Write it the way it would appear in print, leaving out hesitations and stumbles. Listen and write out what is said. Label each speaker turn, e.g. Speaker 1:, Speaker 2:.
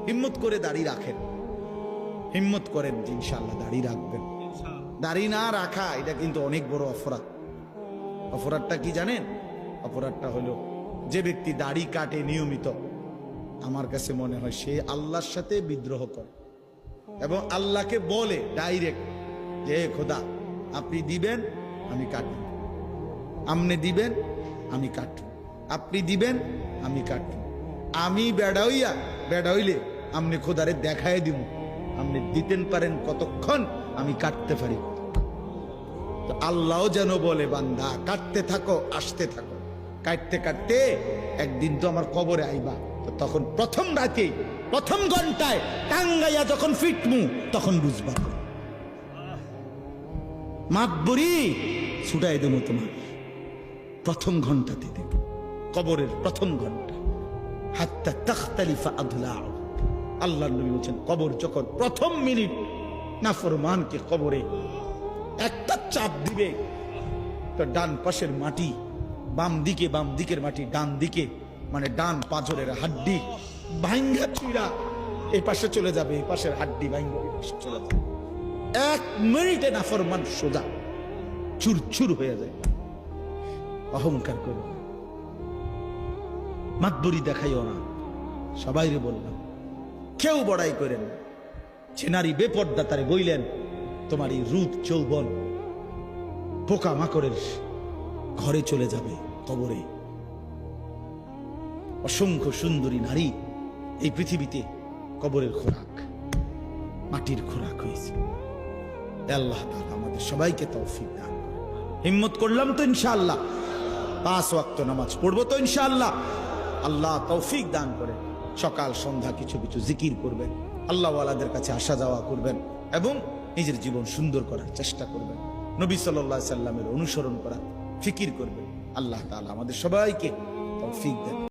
Speaker 1: হিম্মত করে দাড়ি রাখেন, হিম্মত করেন ইনশাআল্লাহ দাড়ি রাখবেন। দাড়ি না রাখা এটা কিন্তু অনেক বড় অপরাধ। অপরাধটা কি জানেন? অপরাধটা হলো যে ব্যক্তি দাড়ি কাটে নিয়মিত, আমার কাছে মনে হয় সে আল্লাহর সাথে বিদ্রোহ করে এবং আল্লাহকে বলে ডাইরেক্ট যে খোদা আপনি দিবেন আমি কাটব, আপনি দিবেন আমি কাটব, আপনি দিবেন আমি কাটব, আমি বেড়া হইলে আপনি খোদারে দেখায় দিব, আপনি দিতেন পারেন কতক্ষণ, আমি কাটতে পারি। তো আল্লাহও যেন বলে বান্দা কাটতে থাকো, আসতে থাকো, কাটতে কাটতে একদিন তো আমার কবরে আইবা, তো তখন প্রথম রাতে প্রথম ঘন্টায় টাঙ্গাইয়া যখন ফিটমু তখন বুঝবা মাতবরি ছুটাই দেবো তোমার প্রথম ঘন্টাতে দেব, কবরের প্রথম ঘন্টা। হাত্তা তাখতালিফা আদলাউ, আল্লাহর নবী বলেন কবর যখন প্রথম মিনিট নাফরমানকে কবরে একটা চাপ দিবে, তো ডান পাশের মাটি বাম দিকের মাটি ডান দিকে, মানে ডান পাঁজরের হাড্ডি ভাঙ্গা চুরা এই পাশে চলে যাবে, এই পাশের হাড্ডি ভাঙ্গা এই পাশে চলে যাবে। এক মিনিটে নাফরমান সোজা চুরচুর হয়ে যায়। অহংকার করো, মাতবরি দেখাইও না। সবাইরে বললাম কেউ বড়াই করেন না। যে নারী বেপর্দা তারে বইলেন তোমার এই রূপ যৌবন পোকা মাকড়ের ঘরে চলে যাবে, কবরে। অসংখ্য সুন্দরী নারী এই পৃথিবীতে কবরের খোরাক, মাটির খোরাক হয়েছে। আল্লাহ তাআলা আমাদের সবাইকে তৌফিক দান করেন। হিম্মত করলাম তো ইনশাআল্লাহ, 5 ওয়াক্ত নামাজ পড়বো তো ইনশাআল্লাহ। আল্লাহ তৌফিক দান করেন। সকাল সন্ধ্যা কিছু কিছু জিকির করবেন, আল্লাহ ওয়ালাদের কাছে আসা যাওয়া করবেন এবং নিজের জীবন সুন্দর করার চেষ্টা করবেন। নবী সাল্লাল্লাহু আলাইহি সাল্লামের অনুসরণ করা, ফিকির করবেন। আল্লাহ তাআলা আমাদের সবাইকে তৌফিক দেন।